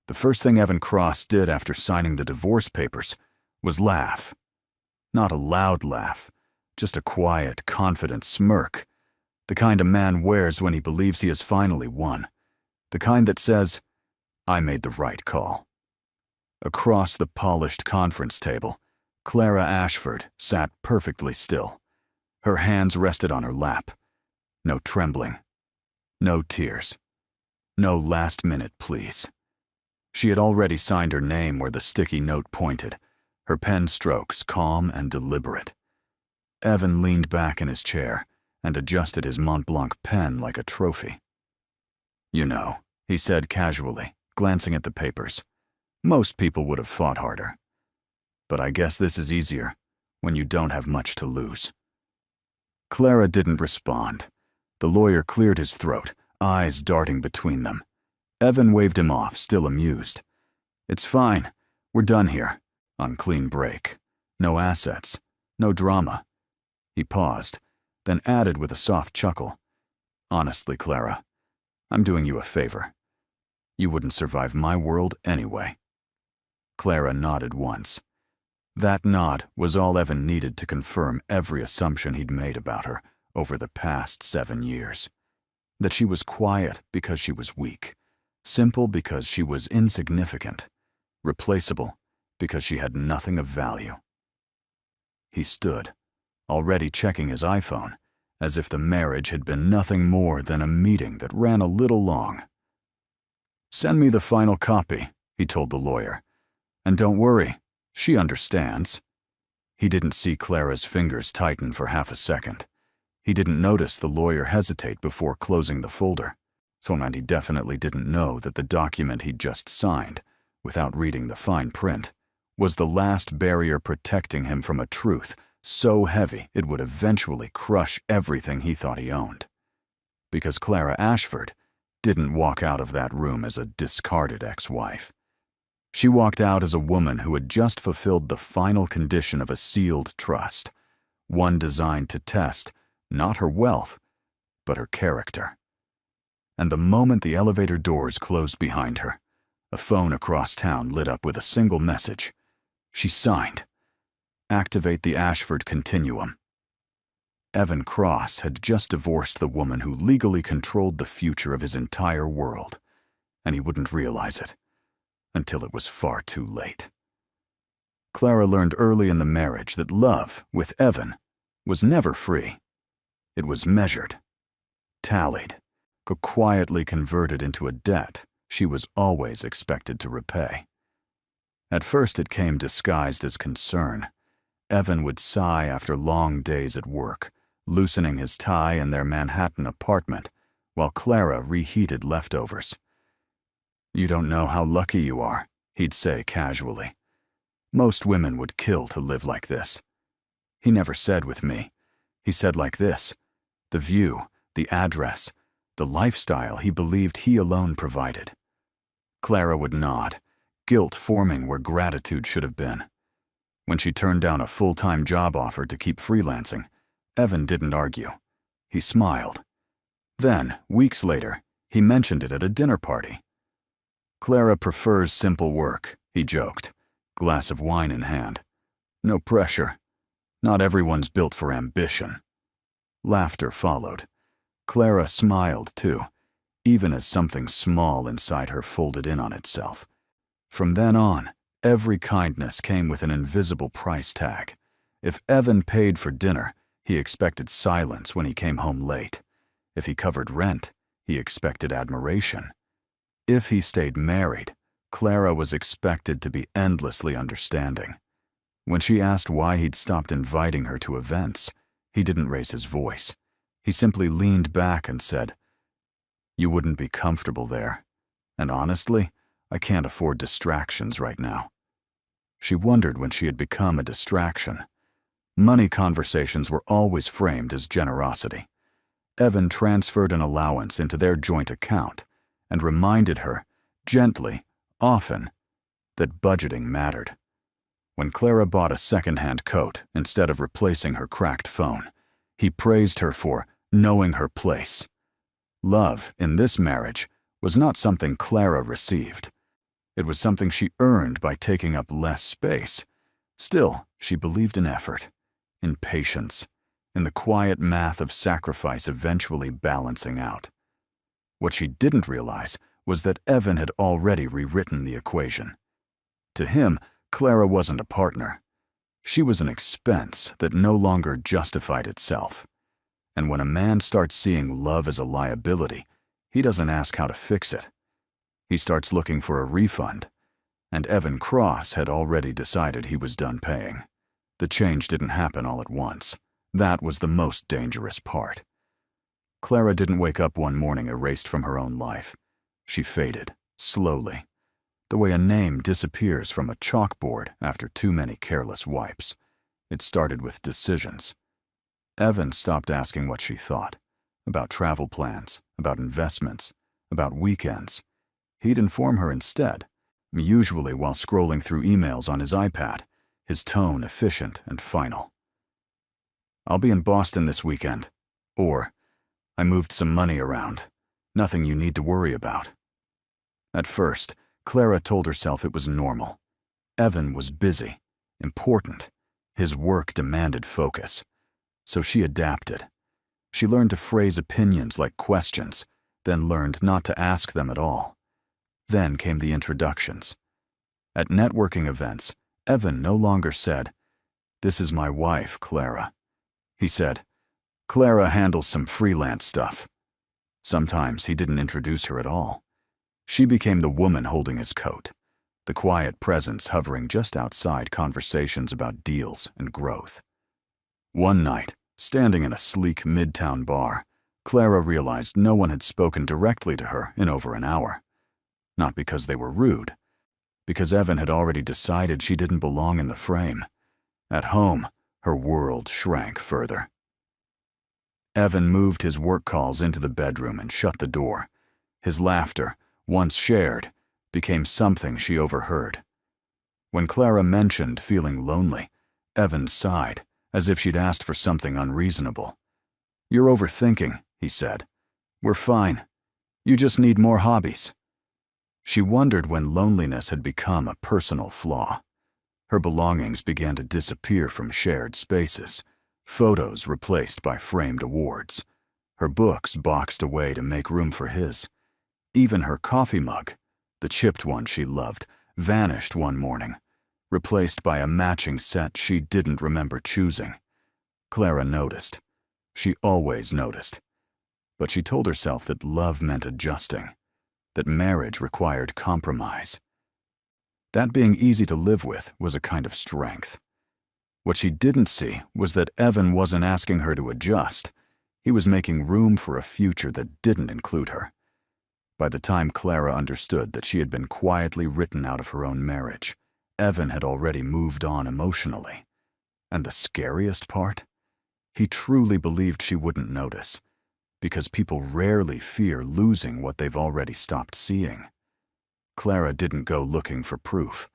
The first thing Evan Cross did after signing the divorce papers was laugh. Not a loud laugh, just a quiet, confident smirk. The kind a man wears when he believes he has finally won. The kind that says, "I made the right call." Across the polished conference table, Clara Ashford sat perfectly still. Her hands rested on her lap. No trembling. No tears. No last-minute pleas. She had already signed her name where the sticky note pointed, her pen strokes calm and deliberate. Evan leaned back in his chair and adjusted his Mont Blanc pen like a trophy. "You know," he said casually, glancing at the papers, "most people would have fought harder. But I guess this is easier when you don't have much to lose." Clara didn't respond. The lawyer cleared his throat, eyes darting between them. Evan waved him off, still amused. "It's fine. We're done here. On clean break. No assets. No drama." He paused, then added with a soft chuckle, "Honestly, Clara, I'm doing you a favor. You wouldn't survive my world anyway." Clara nodded once. That nod was all Evan needed to confirm every assumption he'd made about her over the past 7 years. That she was quiet because she was weak, simple because she was insignificant, replaceable because she had nothing of value. He stood, already checking his iPhone, as if the marriage had been nothing more than a meeting that ran a little long. "Send me the final copy," he told the lawyer. "And don't worry, she understands." He didn't see Clara's fingers tighten for half a second. He didn't notice the lawyer hesitate before closing the folder. And he definitely didn't know that the document he'd just signed, without reading the fine print, was the last barrier protecting him from a truth so heavy it would eventually crush everything he thought he owned. Because Clara Ashford didn't walk out of that room as a discarded ex-wife. She walked out as a woman who had just fulfilled the final condition of a sealed trust, one designed to test not her wealth, but her character. And the moment the elevator doors closed behind her, a phone across town lit up with a single message. She signed. Activate the Ashford Continuum. Evan Cross had just divorced the woman who legally controlled the future of his entire world, and he wouldn't realize it until it was far too late. Clara learned early in the marriage that love, with Evan, was never free. It was measured, tallied, quietly converted into a debt she was always expected to repay. At first it came disguised as concern. Evan would sigh after long days at work, loosening his tie in their Manhattan apartment, while Clara reheated leftovers. "You don't know how lucky you are," he'd say casually. "Most women would kill to live like this." He never said with me. He said like this. The view, the address, the lifestyle he believed he alone provided. Clara would nod, guilt forming where gratitude should have been. When she turned down a full-time job offer to keep freelancing, Evan didn't argue. He smiled. Then, weeks later, he mentioned it at a dinner party. "Clara prefers simple work," he joked, glass of wine in hand. "No pressure. Not everyone's built for ambition." Laughter followed. Clara smiled too, even as something small inside her folded in on itself. From then on, every kindness came with an invisible price tag. If Evan paid for dinner, he expected silence when he came home late. If he covered rent, he expected admiration. If he stayed married, Clara was expected to be endlessly understanding. When she asked why he'd stopped inviting her to events, he didn't raise his voice. He simply leaned back and said, "You wouldn't be comfortable there. And honestly, I can't afford distractions right now." She wondered when she had become a distraction. Money conversations were always framed as generosity. Evan transferred an allowance into their joint account and reminded her, gently, often, that budgeting mattered. When Clara bought a second-hand coat instead of replacing her cracked phone, he praised her for knowing her place. Love, in this marriage, was not something Clara received. It was something she earned by taking up less space. Still, she believed in effort, in patience, in the quiet math of sacrifice eventually balancing out. What she didn't realize was that Evan had already rewritten the equation. To him, Clara wasn't a partner. She was an expense that no longer justified itself. And when a man starts seeing love as a liability, he doesn't ask how to fix it. He starts looking for a refund. And Evan Cross had already decided he was done paying. The change didn't happen all at once. That was the most dangerous part. Clara didn't wake up one morning erased from her own life. She faded, slowly, the way a name disappears from a chalkboard after too many careless wipes. It started with decisions. Evan stopped asking what she thought, about travel plans, about investments, about weekends. He'd inform her instead, usually while scrolling through emails on his iPad, his tone efficient and final. "I'll be in Boston this weekend," or "I moved some money around. Nothing you need to worry about." At first, Clara told herself it was normal. Evan was busy, important. His work demanded focus. So she adapted. She learned to phrase opinions like questions, then learned not to ask them at all. Then came the introductions. At networking events, Evan no longer said, "This is my wife, Clara." He said, "Clara handles some freelance stuff." Sometimes he didn't introduce her at all. She became the woman holding his coat, the quiet presence hovering just outside conversations about deals and growth. One night, standing in a sleek midtown bar, Clara realized no one had spoken directly to her in over an hour. Not because they were rude, because Evan had already decided she didn't belong in the frame. At home, her world shrank further. Evan moved his work calls into the bedroom and shut the door. His laughter, once shared, became something she overheard. When Clara mentioned feeling lonely, Evan sighed, as if she'd asked for something unreasonable. "You're overthinking," he said. "We're fine. You just need more hobbies." She wondered when loneliness had become a personal flaw. Her belongings began to disappear from shared spaces, photos replaced by framed awards, her books boxed away to make room for his. Even her coffee mug, the chipped one she loved, vanished one morning, replaced by a matching set she didn't remember choosing. Clara noticed. She always noticed. But she told herself that love meant adjusting, that marriage required compromise. That being easy to live with was a kind of strength. What she didn't see was that Evan wasn't asking her to adjust. He was making room for a future that didn't include her. By the time Clara understood that she had been quietly written out of her own marriage, Evan had already moved on emotionally. And the scariest part? He truly believed she wouldn't notice, because people rarely fear losing what they've already stopped seeing. Clara didn't go looking for proof.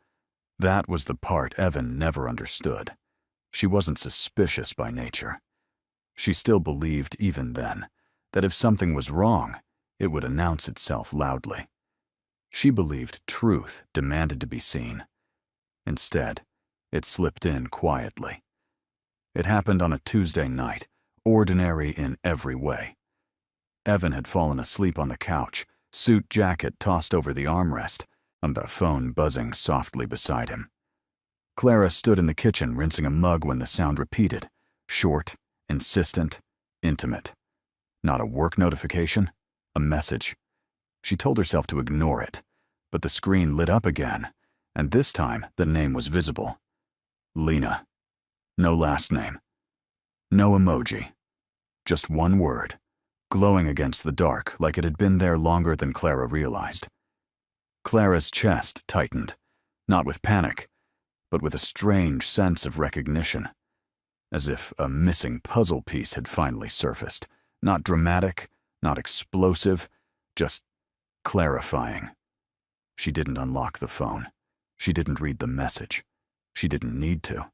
That was the part Evan never understood. She wasn't suspicious by nature. She still believed, even then, that if something was wrong, it would announce itself loudly. She believed truth demanded to be seen. Instead, it slipped in quietly. It happened on a Tuesday night, ordinary in every way. Evan had fallen asleep on the couch, suit jacket tossed over the armrest, and a phone buzzing softly beside him. Clara stood in the kitchen rinsing a mug when the sound repeated, short, insistent, intimate. Not a work notification, a message. She told herself to ignore it, but the screen lit up again, and this time the name was visible. Lena. No last name. No emoji. Just one word, glowing against the dark like it had been there longer than Clara realized. Clara's chest tightened, not with panic, but with a strange sense of recognition, as if a missing puzzle piece had finally surfaced, not dramatic, not explosive, just clarifying. She didn't unlock the phone. She didn't read the message. She didn't need to.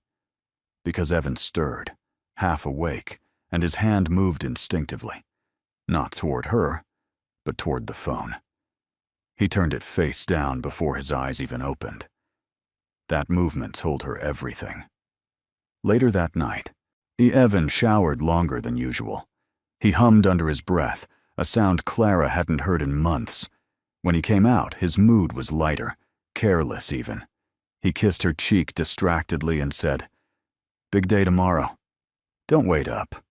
Because Evan stirred, half awake, and his hand moved instinctively. Not toward her, but toward the phone. He turned it face down before his eyes even opened. That movement told her everything. Later that night, Evan showered longer than usual. He hummed under his breath, a sound Clara hadn't heard in months. When he came out, his mood was lighter, careless even. He kissed her cheek distractedly and said, "Big day tomorrow. Don't wait up."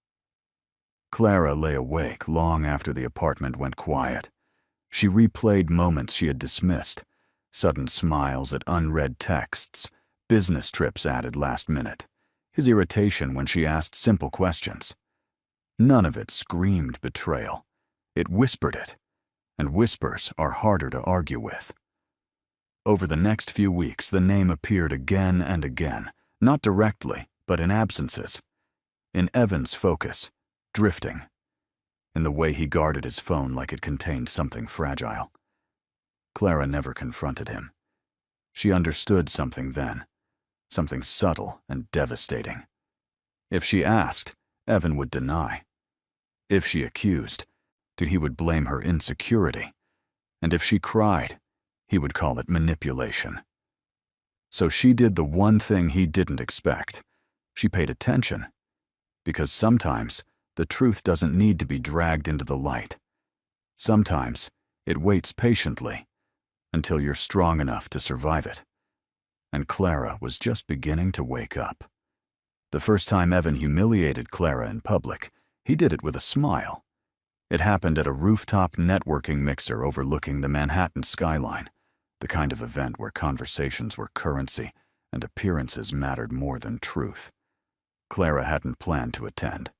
Clara lay awake long after the apartment went quiet. She replayed moments she had dismissed, sudden smiles at unread texts, business trips added last minute, his irritation when she asked simple questions. None of it screamed betrayal. It whispered it, and whispers are harder to argue with. Over the next few weeks, the name appeared again and again, not directly, but in absences. In Evan's focus, drifting. In the way he guarded his phone like it contained something fragile. Clara never confronted him. She understood something then, something subtle and devastating. If she asked, Evan would deny. If she accused, he would blame her insecurity. And if she cried, he would call it manipulation. So she did the one thing he didn't expect. She paid attention. Because sometimes, the truth doesn't need to be dragged into the light. Sometimes, it waits patiently until you're strong enough to survive it. And Clara was just beginning to wake up. The first time Evan humiliated Clara in public, he did it with a smile. It happened at a rooftop networking mixer overlooking the Manhattan skyline, the kind of event where conversations were currency and appearances mattered more than truth. Clara hadn't planned to attend.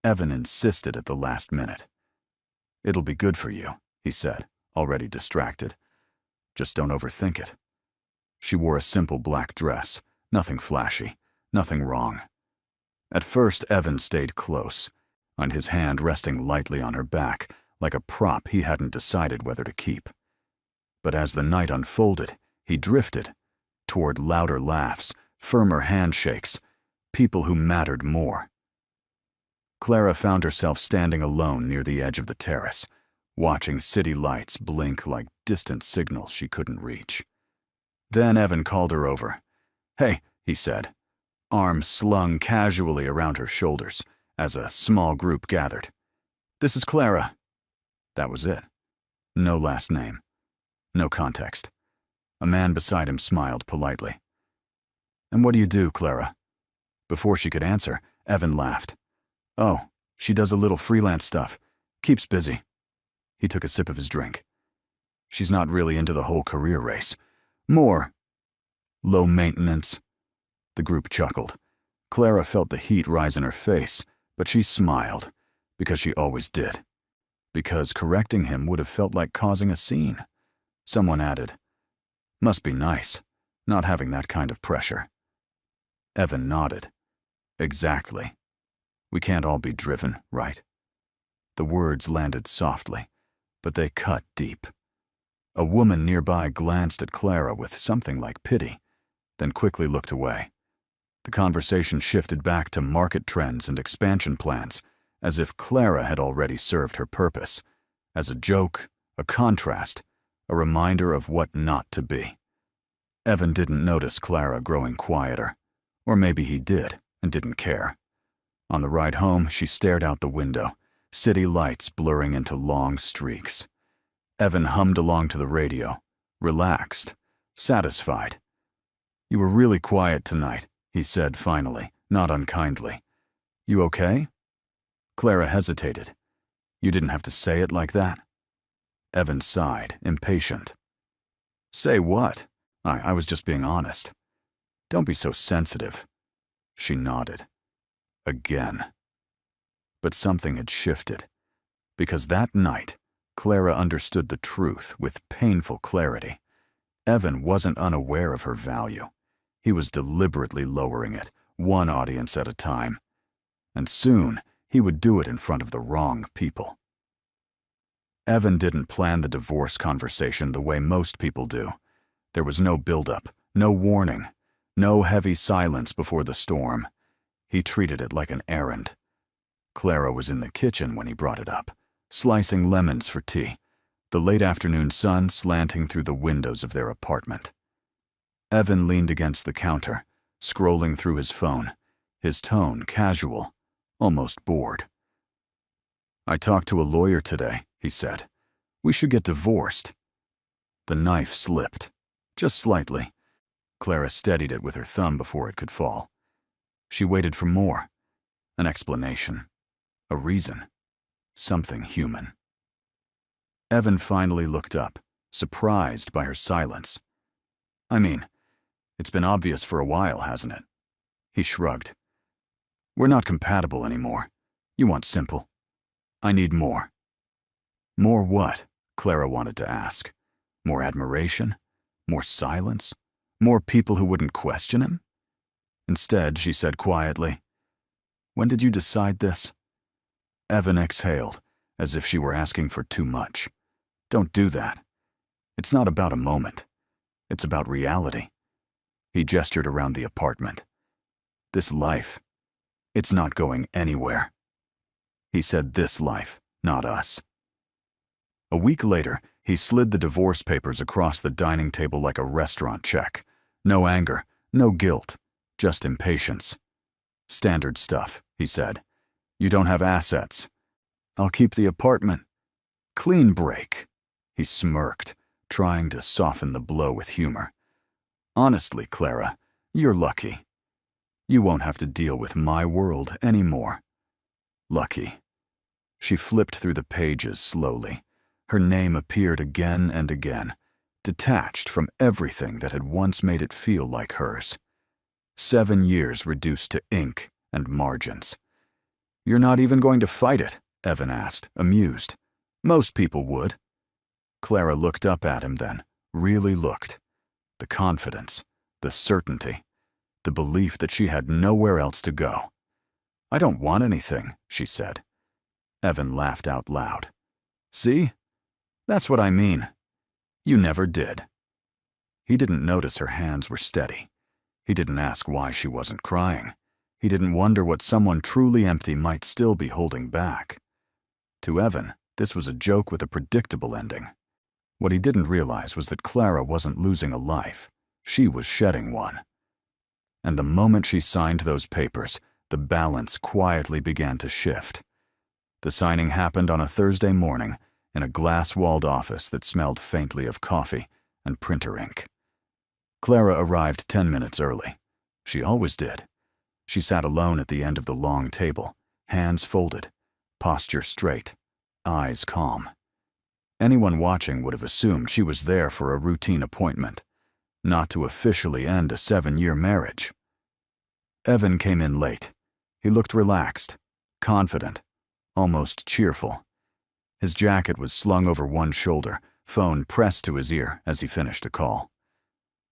Evan insisted at the last minute. "It'll be good for you," he said, already distracted. "Just don't overthink it." She wore a simple black dress, nothing flashy, nothing wrong. At first, Evan stayed close, on his hand resting lightly on her back, like a prop he hadn't decided whether to keep. But as the night unfolded, he drifted toward louder laughs, firmer handshakes, people who mattered more. Clara found herself standing alone near the edge of the terrace, watching city lights blink like distant signals she couldn't reach. Then Evan called her over. "Hey," he said, arms slung casually around her shoulders as a small group gathered. "This is Clara." That was it. No last name. No context. A man beside him smiled politely. "And what do you do, Clara?" Before she could answer, Evan laughed. "Oh, she does a little freelance stuff. Keeps busy." He took a sip of his drink. "She's not really into the whole career race. More low maintenance." The group chuckled. Clara felt the heat rise in her face, but she smiled, because she always did. Because correcting him would have felt like causing a scene. Someone added, "Must be nice, not having that kind of pressure." Evan nodded. "Exactly. We can't all be driven, right?" The words landed softly, but they cut deep. A woman nearby glanced at Clara with something like pity, then quickly looked away. The conversation shifted back to market trends and expansion plans, as if Clara had already served her purpose, as a joke, a contrast, a reminder of what not to be. Evan didn't notice Clara growing quieter, or maybe he did and didn't care. On the ride home, she stared out the window, city lights blurring into long streaks. Evan hummed along to the radio, relaxed, satisfied. "You were really quiet tonight," he said finally, not unkindly. "You okay?" Clara hesitated. "You didn't have to say it like that." Evan sighed, impatient. "Say what? I was just being honest." "Don't be so sensitive." She nodded. Again. But something had shifted, because that night, Clara understood the truth with painful clarity. Evan wasn't unaware of her value. He was deliberately lowering it, one audience at a time. And soon, he would do it in front of the wrong people. Evan didn't plan the divorce conversation the way most people do. There was no buildup, no warning, no heavy silence before the storm. He treated it like an errand. Clara was in the kitchen when he brought it up, slicing lemons for tea, the late afternoon sun slanting through the windows of their apartment. Evan leaned against the counter, scrolling through his phone, his tone casual, almost bored. "I talked to a lawyer today," he said. "We should get divorced." The knife slipped, just slightly. Clara steadied it with her thumb before it could fall. She waited for more. An explanation. A reason. Something human. Evan finally looked up, surprised by her silence. "I mean, it's been obvious for a while, hasn't it?" He shrugged. "We're not compatible anymore. You want simple. I need more." More what? Clara wanted to ask. More admiration? More silence? More people who wouldn't question him? Instead, she said quietly, "When did you decide this?" Evan exhaled, as if she were asking for too much. "Don't do that. It's not about a moment. It's about reality." He gestured around the apartment. "This life, it's not going anywhere." He said this life, not us. A week later, he slid the divorce papers across the dining table like a restaurant check. No anger, no guilt, just impatience. "Standard stuff," he said. "You don't have assets. I'll keep the apartment." "Clean break." He smirked, trying to soften the blow with humor. "Honestly, Clara, you're lucky. You won't have to deal with my world anymore." Lucky. She flipped through the pages slowly. Her name appeared again and again, detached from everything that had once made it feel like hers. 7 years reduced to ink and margins. "You're not even going to fight it?" Evan asked, amused. "Most people would." Clara looked up at him then, really looked. The confidence, the certainty, the belief that she had nowhere else to go. "I don't want anything," she said. Evan laughed out loud. "See? That's what I mean. You never did." He didn't notice her hands were steady. He didn't ask why she wasn't crying. He didn't wonder what someone truly empty might still be holding back. To Evan, this was a joke with a predictable ending. What he didn't realize was that Clara wasn't losing a life. She was shedding one. And the moment she signed those papers, the balance quietly began to shift. The signing happened on a Thursday morning in a glass-walled office that smelled faintly of coffee and printer ink. Clara arrived 10 minutes early. She always did. She sat alone at the end of the long table, hands folded, posture straight, eyes calm. Anyone watching would have assumed she was there for a routine appointment, not to officially end a 7-year marriage. Evan came in late. He looked relaxed, confident, almost cheerful. His jacket was slung over one shoulder, phone pressed to his ear as he finished a call.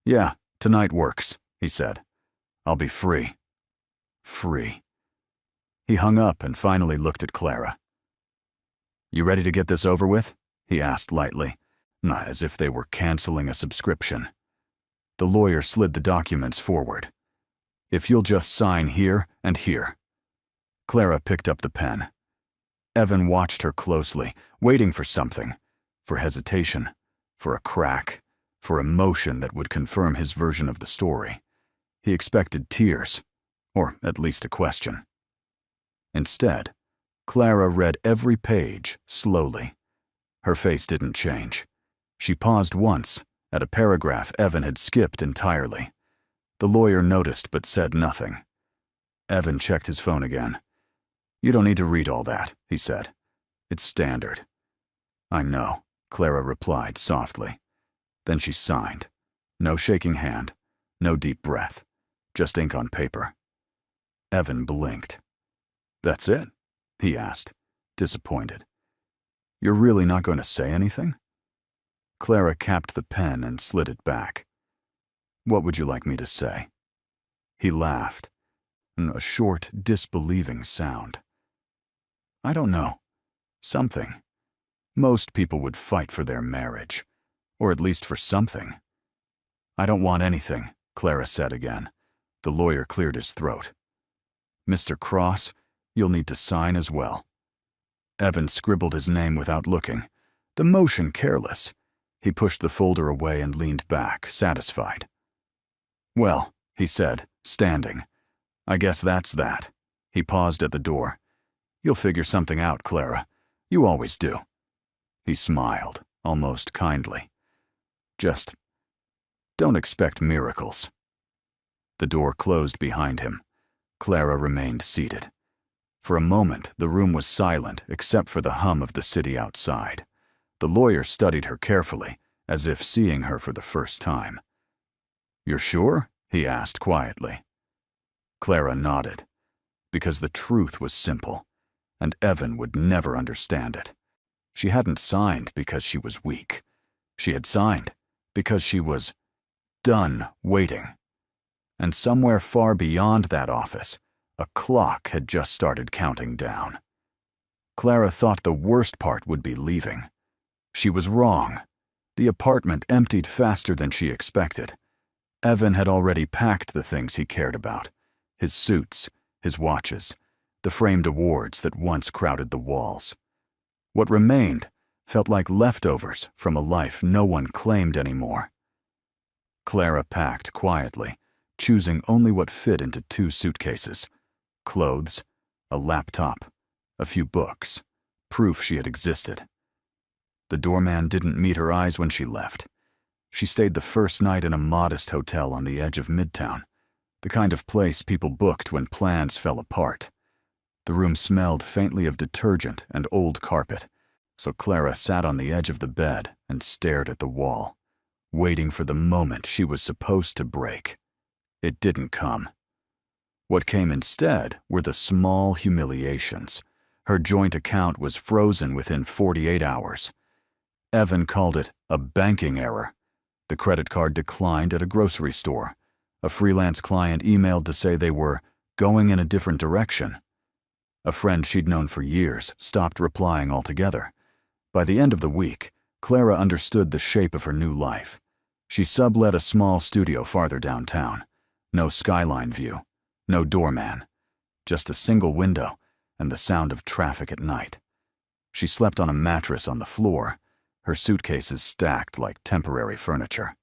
"Yeah, tonight works," he said. "I'll be free." Free. He hung up and finally looked at Clara. "You ready to get this over with?" he asked lightly, not as if they were canceling a subscription. The lawyer slid the documents forward. "If you'll just sign here and here." Clara picked up the pen. Evan watched her closely, waiting for something, for hesitation, for a crack, for emotion that would confirm his version of the story. He expected tears, or at least a question. Instead, Clara read every page slowly. Her face didn't change. She paused once, at a paragraph Evan had skipped entirely. The lawyer noticed but said nothing. Evan checked his phone again. "You don't need to read all that," he said. "It's standard." "I know," Clara replied softly. Then she signed. No shaking hand, no deep breath, just ink on paper. Evan blinked. "That's it?" he asked, disappointed. "You're really not going to say anything?" Clara capped the pen and slid it back. "What would you like me to say?" He laughed, a short, disbelieving sound. "I don't know. Something. Most people would fight for their marriage, or at least for something." "I don't want anything," Clara said again. The lawyer cleared his throat. "Mr. Cross, you'll need to sign as well." Evan scribbled his name without looking. the motion careless. He pushed the folder away and leaned back, satisfied. "Well," he said, standing, "I guess that's that." He paused at the door. "You'll figure something out, Clara. You always do." He smiled, almost kindly. "Just don't expect miracles." The door closed behind him. Clara remained seated. For a moment, the room was silent except for the hum of the city outside. The lawyer studied her carefully, as if seeing her for the first time. "You're sure?" he asked quietly. Clara nodded, because the truth was simple, and Evan would never understand it. She hadn't signed because she was weak. She had signed because she was done waiting. And somewhere far beyond that office, a clock had just started counting down. Clara thought the worst part would be leaving. She was wrong. The apartment emptied faster than she expected. Evan had already packed the things he cared about: his suits, his watches, the framed awards that once crowded the walls. What remained felt like leftovers from a life no one claimed anymore. Clara packed quietly, choosing only what fit into 2 suitcases: clothes, a laptop, a few books, proof she had existed. The doorman didn't meet her eyes when she left. She stayed the first night in a modest hotel on the edge of Midtown, the kind of place people booked when plans fell apart. The room smelled faintly of detergent and old carpet, so Clara sat on the edge of the bed and stared at the wall, waiting for the moment she was supposed to break. It didn't come. What came instead were the small humiliations. Her joint account was frozen within 48 hours. Evan called it a banking error. The credit card declined at a grocery store. A freelance client emailed to say they were going in a different direction. A friend she'd known for years stopped replying altogether. By the end of the week, Clara understood the shape of her new life. She sublet a small studio farther downtown. No skyline view, no doorman, just a single window and the sound of traffic at night. She slept on a mattress on the floor, her suitcases stacked like temporary furniture.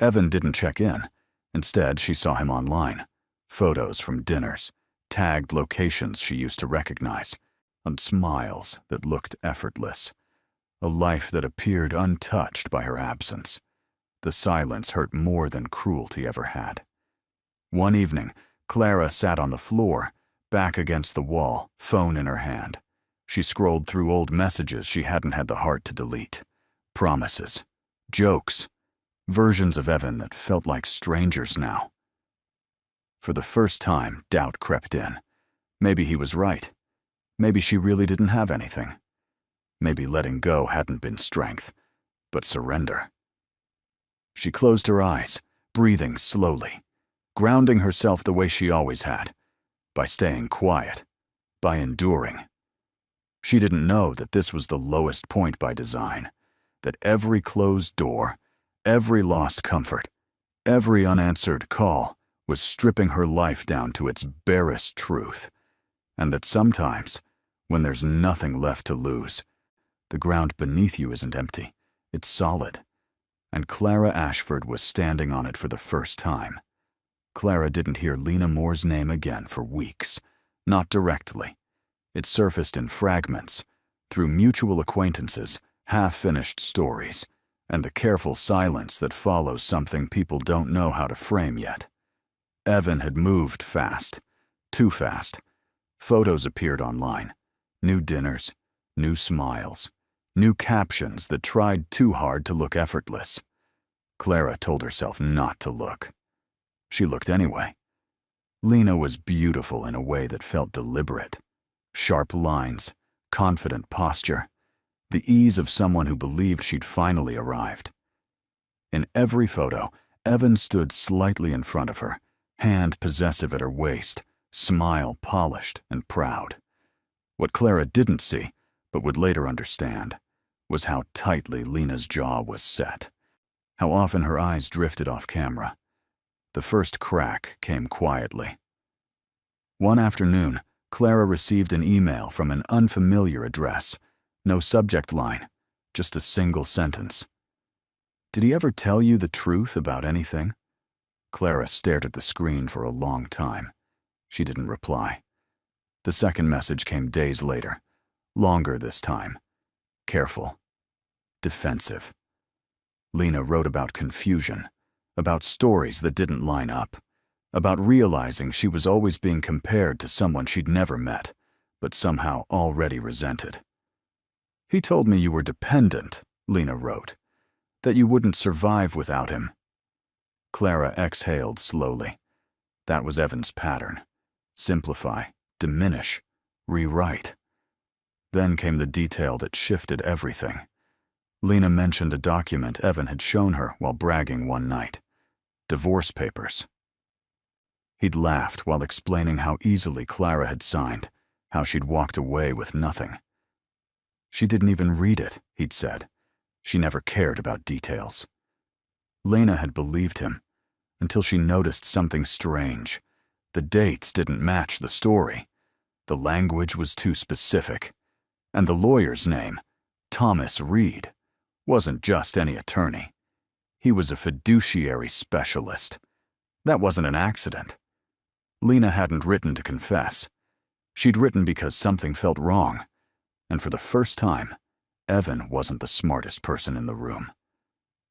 Evan didn't check in. Instead, she saw him online. Photos from dinners, tagged locations she used to recognize, and smiles that looked effortless. A life that appeared untouched by her absence. The silence hurt more than cruelty ever had. One evening, Clara sat on the floor, back against the wall, phone in her hand. She scrolled through old messages she hadn't had the heart to delete. Promises, jokes, versions of Evan that felt like strangers now. For the first time, doubt crept in. Maybe he was right. Maybe she really didn't have anything. Maybe letting go hadn't been strength, but surrender. She closed her eyes, breathing slowly, grounding herself the way she always had, by staying quiet, by enduring. She didn't know that this was the lowest point by design, that every closed door, every lost comfort, every unanswered call was stripping her life down to its barest truth, and that sometimes, when there's nothing left to lose, the ground beneath you isn't empty, it's solid. And Clara Ashford was standing on it for the first time. Clara didn't hear Lena Moore's name again for weeks, not directly. It surfaced in fragments, through mutual acquaintances, half-finished stories, and the careful silence that follows something people don't know how to frame yet. Evan had moved fast, too fast. Photos appeared online, new dinners, new smiles, new captions that tried too hard to look effortless. Clara told herself not to look. She looked anyway. Lena was beautiful in a way that felt deliberate. Sharp lines, confident posture, the ease of someone who believed she'd finally arrived. In every photo, Evan stood slightly in front of her, hand possessive at her waist, smile polished and proud. What Clara didn't see, but would later understand, was how tightly Lena's jaw was set, how often her eyes drifted off camera. The first crack came quietly. One afternoon, Clara received an email from an unfamiliar address. No subject line, Just a single sentence. Did he ever tell you the truth about anything? Clara stared at the screen for a long time. She didn't reply. The second message came days later. Longer this time. Careful. Defensive. Lena wrote about confusion, about stories that didn't line up, about realizing she was always being compared to someone she'd never met, but somehow already resented. He told me you were dependent, Lena wrote, that you wouldn't survive without him. Clara exhaled slowly. That was Evan's pattern. Simplify, diminish, rewrite. Then came the detail that shifted everything. Lena mentioned a document Evan had shown her while bragging one night. Divorce papers. He'd laughed while explaining how easily Clara had signed, how she'd walked away with nothing. She didn't even read it, he'd said. She never cared about details. Lena had believed him, until she noticed something strange. The dates didn't match the story. The language was too specific. And the lawyer's name, Thomas Reed, wasn't just any attorney. He was a fiduciary specialist. That wasn't an accident. Lena hadn't written to confess. She'd written because something felt wrong. And for the first time, Evan wasn't the smartest person in the room.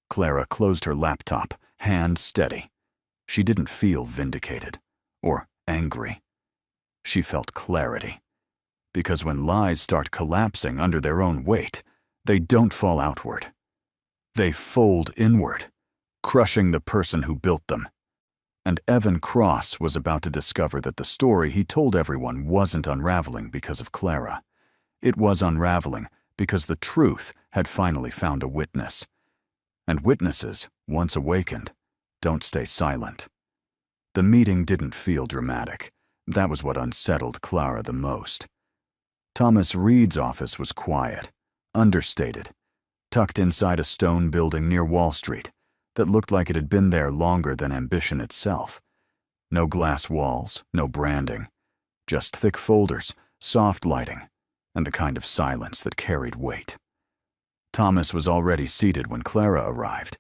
Clara closed her laptop, hand steady. She didn't feel vindicated or angry. She felt clarity. Because when lies start collapsing under their own weight, they don't fall outward. They fold inward, crushing the person who built them. And Evan Cross was about to discover that the story he told everyone wasn't unraveling because of Clara. It was unraveling because the truth had finally found a witness. And witnesses, once awakened, don't stay silent. The meeting didn't feel dramatic. That was what unsettled Clara the most. Thomas Reed's office was quiet, understated, tucked inside a stone building near Wall Street that looked like it had been there longer than ambition itself. No glass walls, no branding, just thick folders, soft lighting, and the kind of silence that carried weight. Thomas was already seated when Clara arrived.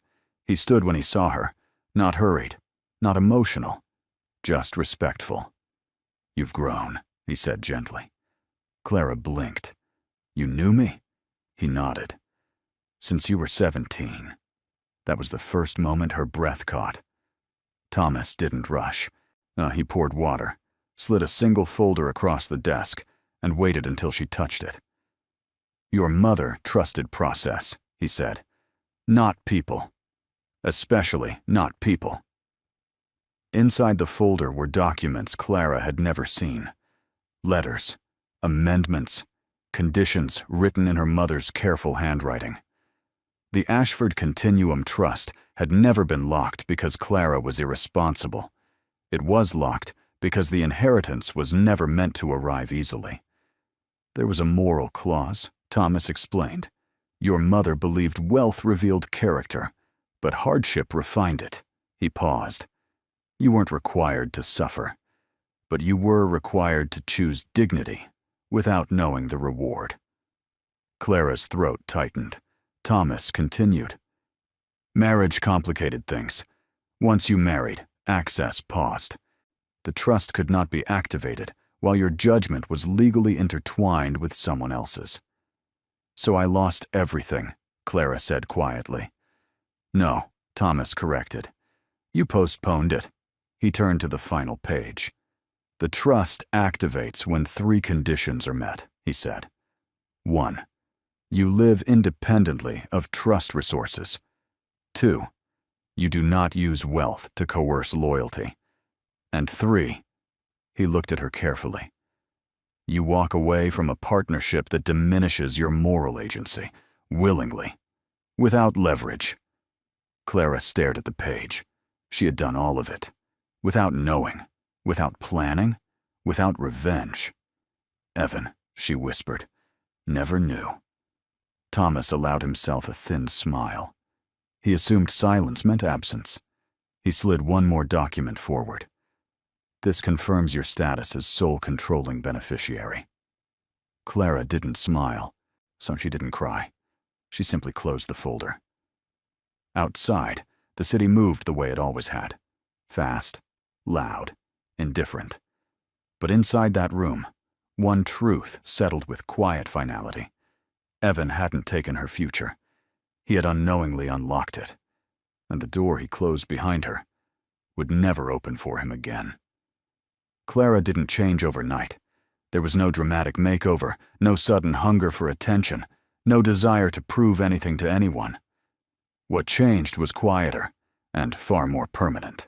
He stood when he saw her, not hurried, not emotional, just respectful. "You've grown," he said gently. Clara blinked. "You knew me?" He nodded. "Since you were 17. That was the first moment her breath caught. Thomas didn't rush. He poured water, slid a single folder across the desk, and waited until she touched it. "Your mother trusted process," he said. "Not people. Especially not people." Inside the folder were documents Clara had never seen. Letters, amendments, conditions written in her mother's careful handwriting. The Ashford Continuum Trust had never been locked because Clara was irresponsible. It was locked because the inheritance was never meant to arrive easily. There was a moral clause, Thomas explained. Your mother believed wealth revealed character, but hardship refined it. He paused. You weren't required to suffer, but you were required to choose dignity without knowing the reward. Clara's throat tightened. Thomas continued. Marriage complicated things. Once you married, access paused. The trust could not be activated while your judgment was legally intertwined with someone else's. So I lost everything, Clara said quietly. No, Thomas corrected. You postponed it. He turned to the final page. The trust activates when 3 conditions are met, he said. 1. You live independently of trust resources. 2. You do not use wealth to coerce loyalty. And 3. He looked at her carefully. You walk away from a partnership that diminishes your moral agency, willingly, without leverage. Clara stared at the page. She had done all of it, without knowing, without planning, without revenge. Evan, she whispered, never knew. Thomas allowed himself a thin smile. He assumed silence meant absence. He slid one more document forward. This confirms your status as sole controlling beneficiary. Clara didn't smile, so she didn't cry. She simply closed the folder. Outside, the city moved the way it always had. Fast, loud, indifferent. But inside that room, one truth settled with quiet finality. Evan hadn't taken her future. He had unknowingly unlocked it, and the door he closed behind her would never open for him again. Clara didn't change overnight. There was no dramatic makeover, no sudden hunger for attention, no desire to prove anything to anyone. What changed was quieter and far more permanent.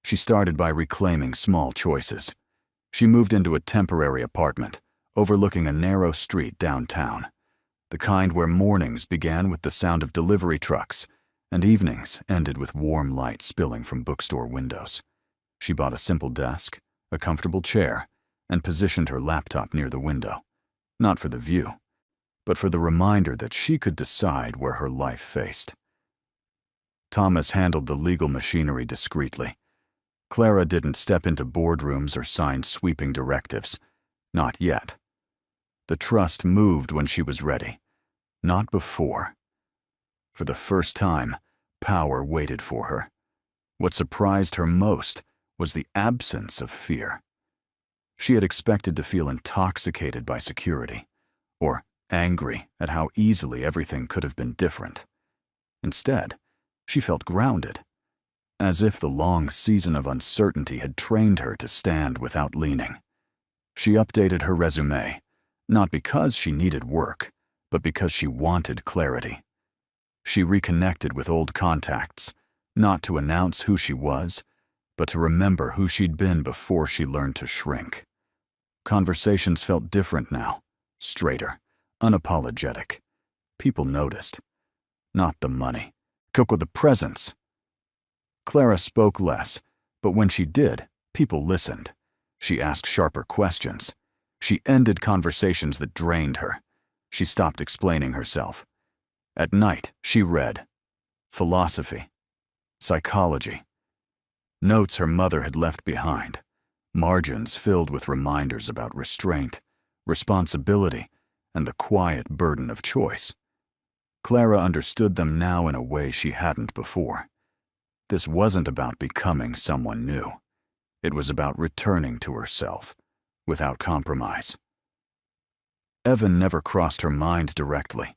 She started by reclaiming small choices. She moved into a temporary apartment overlooking a narrow street downtown, the kind where mornings began with the sound of delivery trucks and evenings ended with warm light spilling from bookstore windows. She bought a simple desk, a comfortable chair, and positioned her laptop near the window, not for the view, but for the reminder that she could decide where her life faced. Thomas handled the legal machinery discreetly. Clara didn't step into boardrooms or sign sweeping directives. Not yet. The trust moved when she was ready, not before. For the first time, power waited for her. What surprised her most was the absence of fear. She had expected to feel intoxicated by security, or angry at how easily everything could have been different. Instead, she felt grounded, as if the long season of uncertainty had trained her to stand without leaning. She updated her resume, not because she needed work, but because she wanted clarity. She reconnected with old contacts, not to announce who she was, but to remember who she'd been before she learned to shrink. Conversations felt different now, straighter, unapologetic. People noticed. Not the money. Cook with the presence. Clara spoke less, but when she did, people listened. She asked sharper questions. She ended conversations that drained her. She stopped explaining herself. At night, she read philosophy, psychology, notes her mother had left behind, margins filled with reminders about restraint, responsibility, and the quiet burden of choice. Clara understood them now in a way she hadn't before. This wasn't about becoming someone new. It was about returning to herself, without compromise. Evan never crossed her mind directly,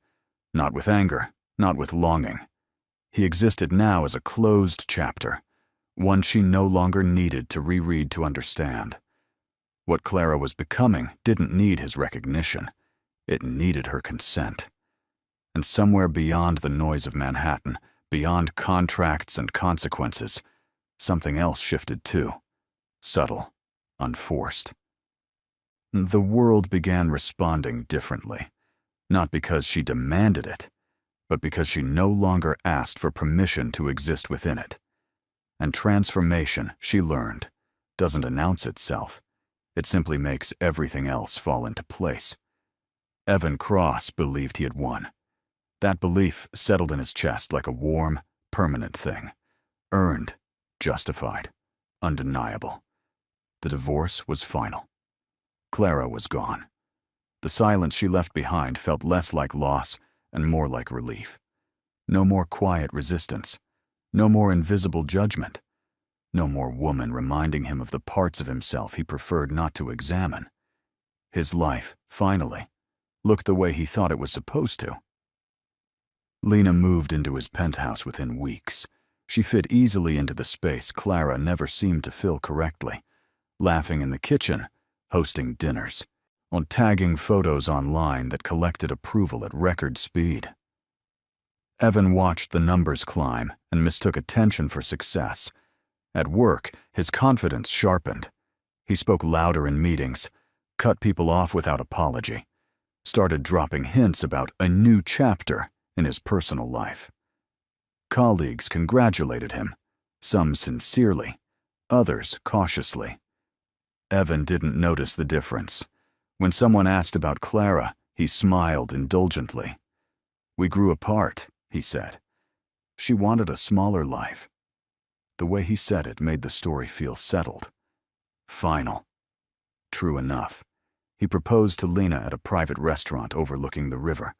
not with anger, not with longing. He existed now as a closed chapter, one she no longer needed to reread to understand. What Clara was becoming didn't need his recognition. It needed her consent. And somewhere beyond the noise of Manhattan, beyond contracts and consequences, something else shifted too. Subtle, unforced. The world began responding differently, not because she demanded it, but because she no longer asked for permission to exist within it. And transformation, she learned, doesn't announce itself. It simply makes everything else fall into place. Evan Cross believed he had won. That belief settled in his chest like a warm, permanent thing. Earned, justified, undeniable. The divorce was final. Clara was gone. The silence she left behind felt less like loss and more like relief. No more quiet resistance. No more invisible judgment. No more woman reminding him of the parts of himself he preferred not to examine. His life, finally, looked the way he thought it was supposed to. Lena moved into his penthouse within weeks. She fit easily into the space Clara never seemed to fill correctly, laughing in the kitchen, hosting dinners, or tagging photos online that collected approval at record speed. Evan watched the numbers climb and mistook attention for success. At work, his confidence sharpened. He spoke louder in meetings, cut people off without apology, started dropping hints about a new chapter in his personal life. Colleagues congratulated him, some sincerely, others cautiously. Evan didn't notice the difference. When someone asked about Clara, he smiled indulgently. "We grew apart," he said. "She wanted a smaller life." The way he said it made the story feel settled. Final. True enough. He proposed to Lena at a private restaurant overlooking the river,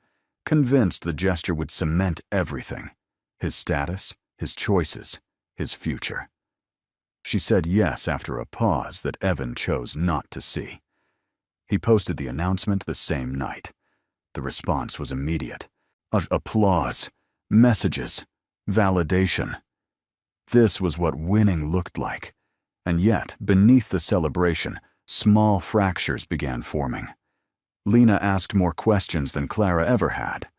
convinced the gesture would cement everything: his status, his choices, his future. She said yes after a pause that Evan chose not to see. He posted the announcement the same night. The response was immediate. Applause, messages, validation. This was what winning looked like. And yet, beneath the celebration, small fractures began forming. Lena asked more questions than Clara ever had.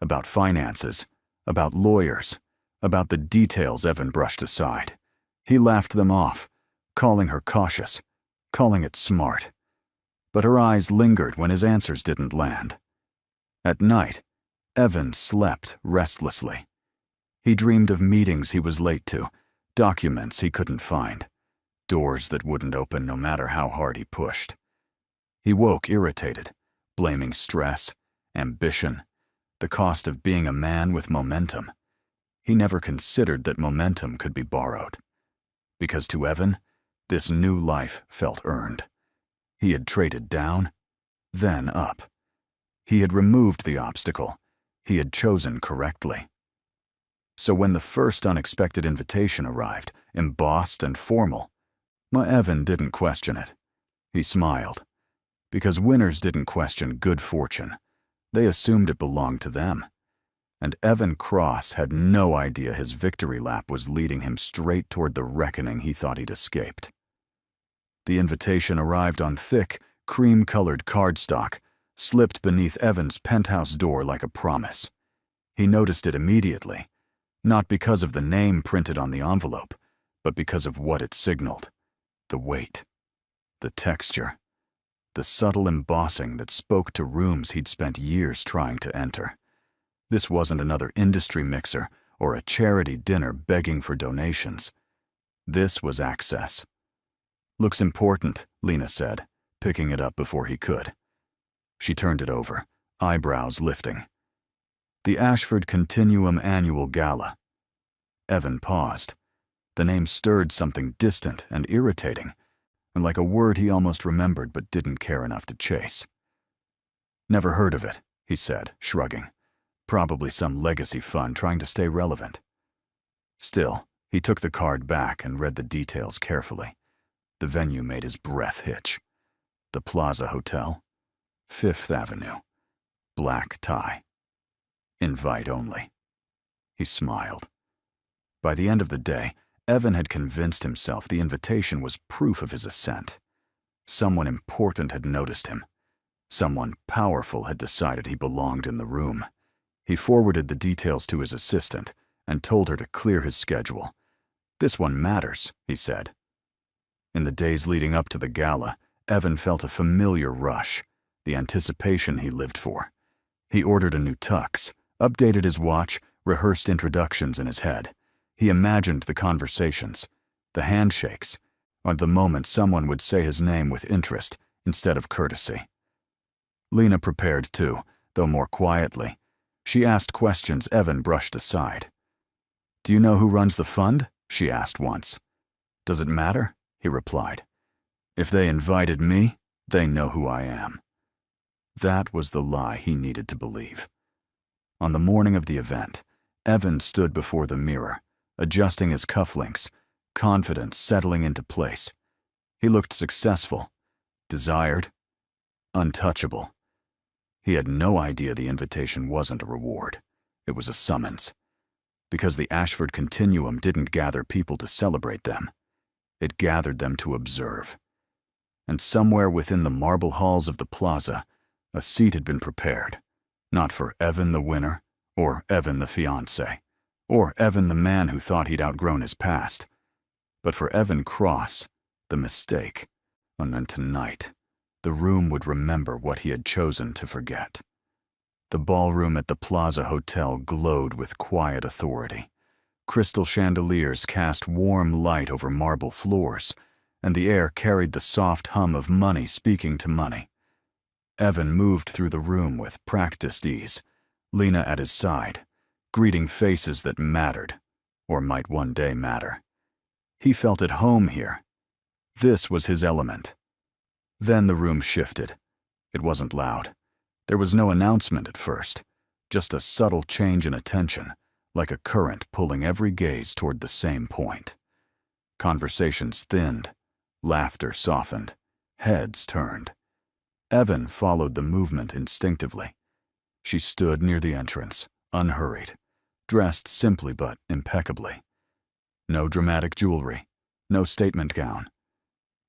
About finances, about lawyers, about the details Evan brushed aside. He laughed them off, calling her cautious, calling it smart. But her eyes lingered when his answers didn't land. At night, Evan slept restlessly. He dreamed of meetings he was late to, documents he couldn't find, doors that wouldn't open no matter how hard he pushed. He woke irritated, blaming stress, ambition, the cost of being a man with momentum. He never considered that momentum could be borrowed. Because to Evan, this new life felt earned. He had traded down, then up. He had removed the obstacle. He had chosen correctly. So when the first unexpected invitation arrived, embossed and formal, Evan didn't question it. He smiled. Because winners didn't question good fortune. They assumed it belonged to them. And Evan Cross had no idea his victory lap was leading him straight toward the reckoning he thought he'd escaped. The invitation arrived on thick, cream-colored cardstock, slipped beneath Evan's penthouse door like a promise. He noticed it immediately, not because of the name printed on the envelope, but because of what it signaled: the weight, the texture, the subtle embossing that spoke to rooms he'd spent years trying to enter. This wasn't another industry mixer or a charity dinner begging for donations. This was access. "Looks important," Lena said, picking it up before he could. She turned it over, eyebrows lifting. The Ashford Continuum Annual Gala. Evan paused. The name stirred something distant and irritating, and like a word he almost remembered but didn't care enough to chase. "Never heard of it," he said, shrugging. Probably some legacy fund trying to stay relevant. Still, he took the card back and read the details carefully. The venue made his breath hitch. The Plaza Hotel, 5th Avenue, black tie. Invite only. He smiled. By the end of the day, Evan had convinced himself the invitation was proof of his ascent. Someone important had noticed him. Someone powerful had decided he belonged in the room. He forwarded the details to his assistant and told her to clear his schedule. "This one matters," he said. In the days leading up to the gala, Evan felt a familiar rush, the anticipation he lived for. He ordered a new tux, updated his watch, rehearsed introductions in his head. He imagined the conversations, the handshakes, or the moment someone would say his name with interest instead of courtesy. Lena prepared too, though more quietly. She asked questions Evan brushed aside. "Do you know who runs the fund?" she asked once. "Does it matter?" he replied. "If they invited me, they know who I am." That was the lie he needed to believe. On the morning of the event, Evan stood before the mirror, adjusting his cufflinks, confidence settling into place. He looked successful, desired, untouchable. He had no idea the invitation wasn't a reward. It was a summons. Because the Ashford Continuum didn't gather people to celebrate them. It gathered them to observe. And somewhere within the marble halls of the plaza, a seat had been prepared. Not for Evan the winner, or Evan the fiancé, or Evan the man who thought he'd outgrown his past, but for Evan Cross, the mistake. And then tonight, the room would remember what he had chosen to forget. The ballroom at the Plaza Hotel glowed with quiet authority. Crystal chandeliers cast warm light over marble floors, and the air carried the soft hum of money speaking to money. Evan moved through the room with practiced ease, Lena at his side, greeting faces that mattered, or might one day matter. He felt at home here. This was his element. Then the room shifted. It wasn't loud. There was no announcement at first, just a subtle change in attention, like a current pulling every gaze toward the same point. Conversations thinned, laughter softened, heads turned. Evan followed the movement instinctively. She stood near the entrance, unhurried, dressed simply but impeccably. No dramatic jewelry, no statement gown.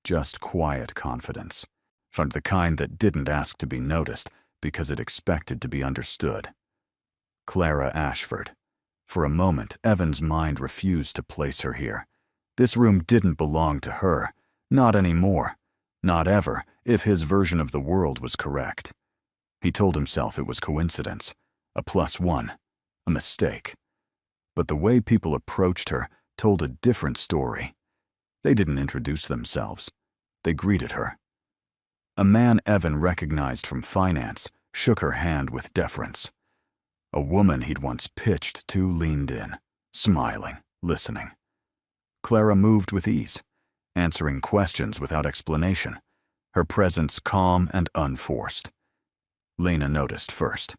Just quiet confidence, from the kind that didn't ask to be noticed because it expected to be understood. Clara Ashford. For a moment, Evan's mind refused to place her here. This room didn't belong to her, not anymore, not ever, if his version of the world was correct. He told himself it was coincidence, a +1, a mistake. But the way people approached her told a different story. They didn't introduce themselves. They greeted her. A man Evan recognized from finance shook her hand with deference. A woman he'd once pitched to leaned in, smiling, listening. Clara moved with ease, answering questions without explanation, her presence calm and unforced. Lena noticed first.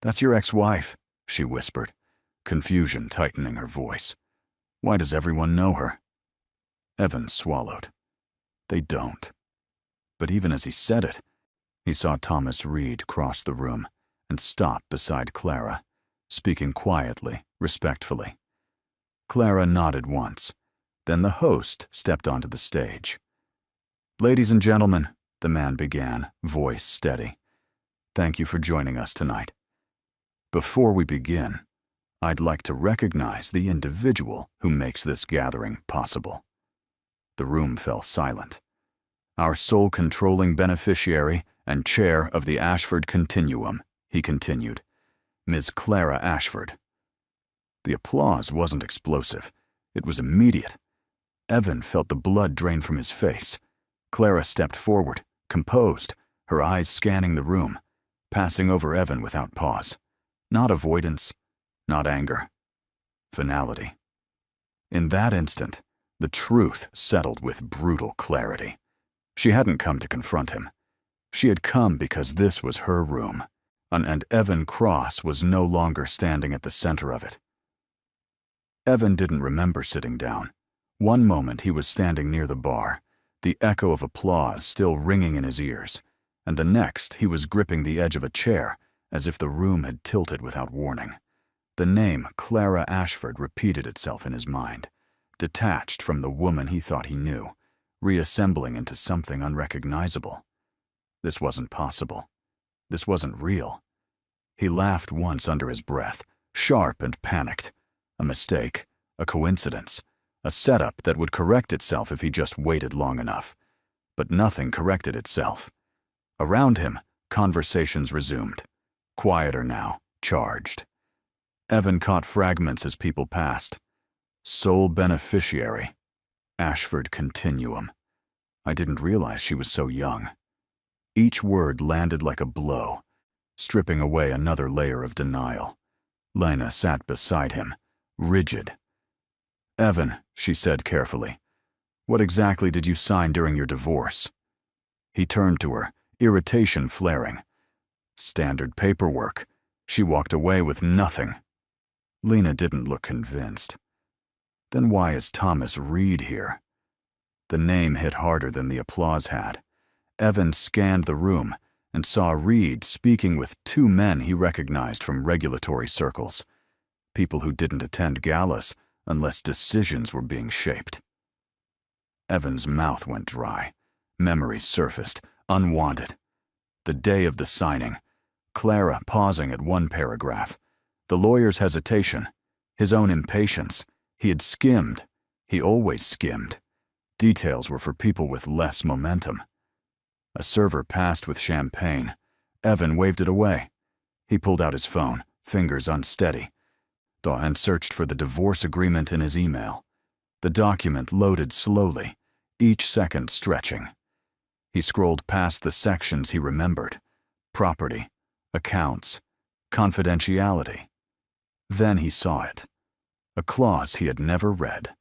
"That's your ex-wife," she whispered, confusion tightening her voice. "Why does everyone know her?" Evan swallowed. They don't. But even as he said it, he saw Thomas Reed cross the room and stop beside Clara, speaking quietly, respectfully. Clara nodded once. Then the host stepped onto the stage. "Ladies and gentlemen," the man began, voice steady. "Thank you for joining us tonight. Before we begin, I'd like to recognize the individual who makes this gathering possible." The room fell silent. "Our sole controlling beneficiary and chair of the Ashford Continuum," he continued, "Ms. Clara Ashford." The applause wasn't explosive. It was immediate. Evan felt the blood drain from his face. Clara stepped forward, composed, her eyes scanning the room, passing over Evan without pause. Not avoidance, not anger. Finality. In that instant, the truth settled with brutal clarity. She hadn't come to confront him. She had come because this was her room, and Evan Cross was no longer standing at the center of it. Evan didn't remember sitting down. One moment he was standing near the bar, the echo of applause still ringing in his ears, and the next he was gripping the edge of a chair as if the room had tilted without warning. The name Clara Ashford repeated itself in his mind, detached from the woman he thought he knew, reassembling into something unrecognizable. This wasn't possible. This wasn't real. He laughed once under his breath, sharp and panicked. A mistake, a coincidence, a setup that would correct itself if he just waited long enough. But nothing corrected itself. Around him, conversations resumed. Quieter now, charged. Evan caught fragments as people passed. Sole beneficiary. Ashford Continuum. I didn't realize she was so young. Each word landed like a blow, stripping away another layer of denial. Lena sat beside him, rigid. "Evan," she said carefully, "what exactly did you sign during your divorce?" He turned to her, irritation flaring. "Standard paperwork." She walked away with nothing. Lena didn't look convinced. Then why is Thomas Reed here? The name hit harder than the applause had. Evan scanned the room and saw Reed speaking with two men he recognized from regulatory circles. People who didn't attend galas unless decisions were being shaped. Evan's mouth went dry. Memories surfaced, unwanted. The day of the signing. Clara pausing at one paragraph. The lawyer's hesitation. His own impatience. He had skimmed. He always skimmed. Details were for people with less momentum. A server passed with champagne. Evan waved it away. He pulled out his phone, fingers unsteady, and searched for the divorce agreement in his email. The document loaded slowly, each second stretching. He scrolled past the sections he remembered: property, accounts, confidentiality. Then he saw it. A clause he had never read.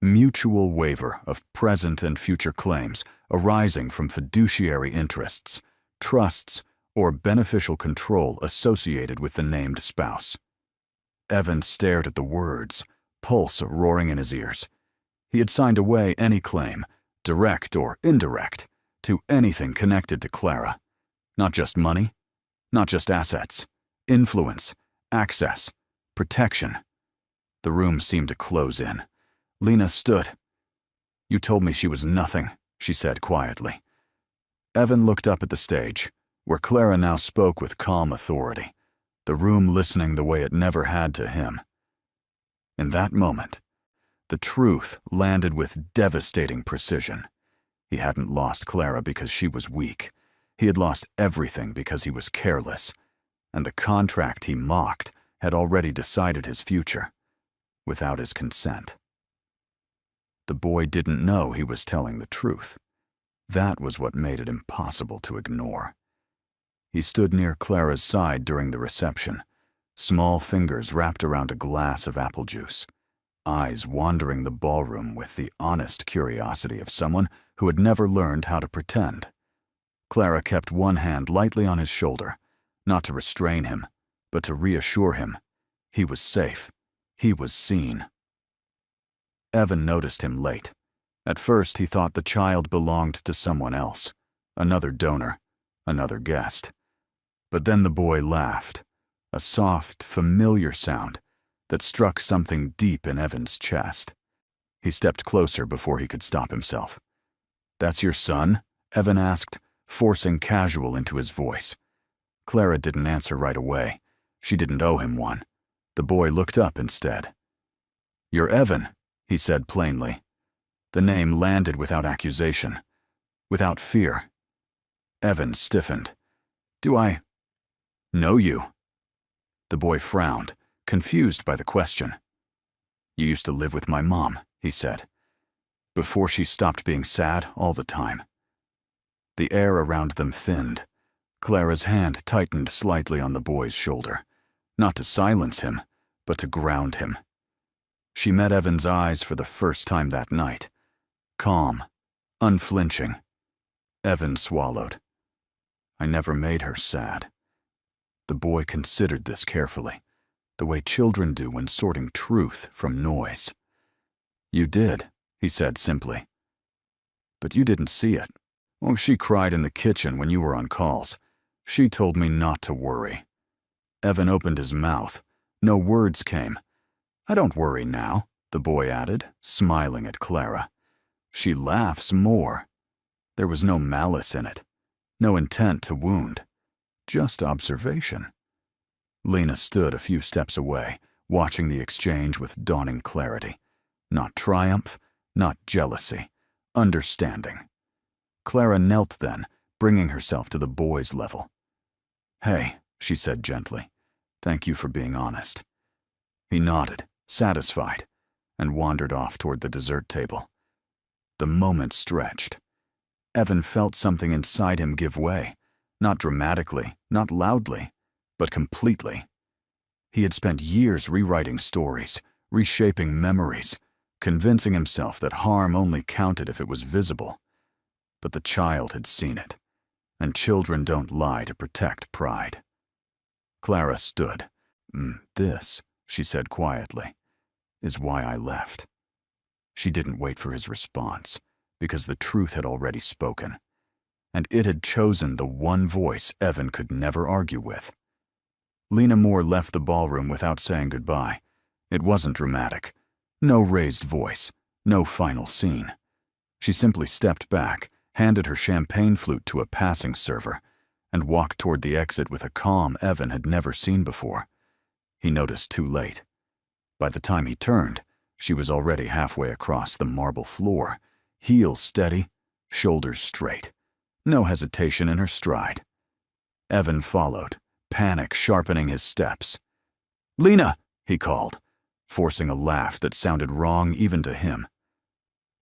Mutual waiver of present and future claims arising from fiduciary interests, trusts, or beneficial control associated with the named spouse. Evan stared at the words, pulse roaring in his ears. He had signed away any claim, direct or indirect, to anything connected to Clara. Not just money, not just assets, influence, access, protection. The room seemed to close in. Lena stood. "You told me she was nothing," she said quietly. Evan looked up at the stage, where Clara now spoke with calm authority, the room listening the way it never had to him. In that moment, the truth landed with devastating precision. He hadn't lost Clara because she was weak. He had lost everything because he was careless, and the contract he mocked had already decided his future, without his consent. The boy didn't know he was telling the truth. That was what made it impossible to ignore. He stood near Clara's side during the reception, small fingers wrapped around a glass of apple juice, eyes wandering the ballroom with the honest curiosity of someone who had never learned how to pretend. Clara kept one hand lightly on his shoulder, not to restrain him, but to reassure him. He was safe. He was seen. Evan noticed him late. At first, he thought the child belonged to someone else, another donor, another guest. But then the boy laughed, a soft, familiar sound that struck something deep in Evan's chest. He stepped closer before he could stop himself. "That's your son?" Evan asked, forcing casual into his voice. Clara didn't answer right away. She didn't owe him one. The boy looked up instead. "You're Evan," he said plainly. The name landed without accusation, without fear. Evan stiffened. "Do I know you?" The boy frowned, confused by the question. "You used to live with my mom," he said, "before she stopped being sad all the time." The air around them thinned. Clara's hand tightened slightly on the boy's shoulder, not to silence him, but to ground him. She met Evan's eyes for the first time that night, calm, unflinching. Evan swallowed. "I never made her sad." The boy considered this carefully, the way children do when sorting truth from noise. "You did," he said simply. "But you didn't see it. Oh, she cried in the kitchen when you were on calls. She told me not to worry." Evan opened his mouth. No words came. "I don't worry now," the boy added, smiling at Clara. "She laughs more." There was no malice in it, no intent to wound, just observation. Lena stood a few steps away, watching the exchange with dawning clarity. Not triumph, not jealousy, understanding. Clara knelt then, bringing herself to the boy's level. "Hey," she said gently, "thank you for being honest." He nodded, satisfied, and wandered off toward the dessert table. The moment stretched. Evan felt something inside him give way, not dramatically, not loudly, but completely. He had spent years rewriting stories, reshaping memories, convincing himself that harm only counted if it was visible. But the child had seen it, and children don't lie to protect pride. Clara stood. "This," she said quietly, "is why I left." She didn't wait for his response, because the truth had already spoken, and it had chosen the one voice Evan could never argue with. Lena Moore left the ballroom without saying goodbye. It wasn't dramatic. No raised voice, no final scene. She simply stepped back, handed her champagne flute to a passing server, and walked toward the exit with a calm Evan had never seen before. He noticed too late. By the time he turned, she was already halfway across the marble floor, heels steady, shoulders straight, no hesitation in her stride. Evan followed, panic sharpening his steps. "Lena!" he called, forcing a laugh that sounded wrong even to him.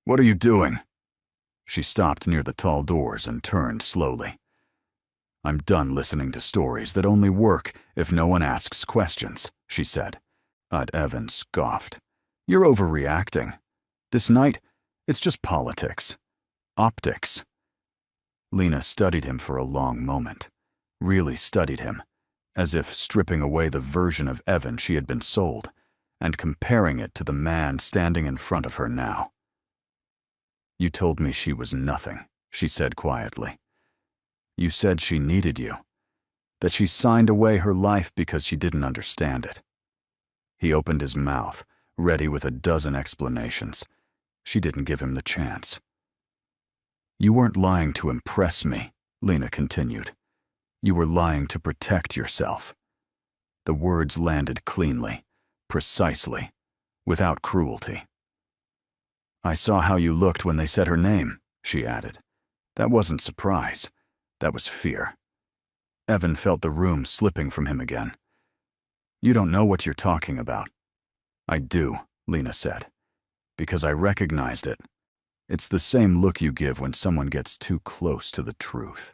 "What are you doing?" She stopped near the tall doors and turned slowly. "I'm done listening to stories that only work if no one asks questions," she said. Evan scoffed. "You're overreacting. This night, it's just politics. Optics." Lena studied him for a long moment, really studied him, as if stripping away the version of Evan she had been sold and comparing it to the man standing in front of her now. "You told me she was nothing," she said quietly. "You said she needed you, that she signed away her life because she didn't understand it." He opened his mouth, ready with a dozen explanations. She didn't give him the chance. "You weren't lying to impress me," Lena continued. "You were lying to protect yourself." The words landed cleanly, precisely, without cruelty. "I saw how you looked when they said her name," she added. "That wasn't surprise. That was fear." Evan felt the room slipping from him again. "You don't know what you're talking about." "I do," Lena said, "because I recognized it. It's the same look you give when someone gets too close to the truth."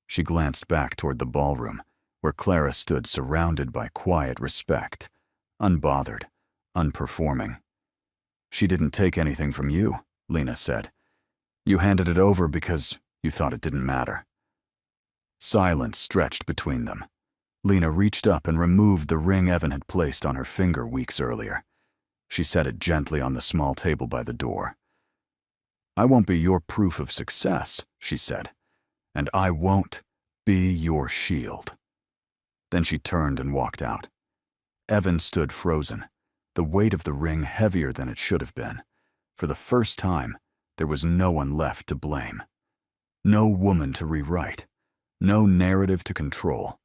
She glanced back toward the ballroom, where Clara stood surrounded by quiet respect, unbothered, unperforming. "She didn't take anything from you," Lena said. "You handed it over because you thought it didn't matter." Silence stretched between them. Lena reached up and removed the ring Evan had placed on her finger weeks earlier. She set it gently on the small table by the door. "I won't be your proof of success," she said, "and I won't be your shield." Then she turned and walked out. Evan stood frozen, the weight of the ring heavier than it should have been. For the first time, there was no one left to blame. No woman to rewrite. No narrative to control.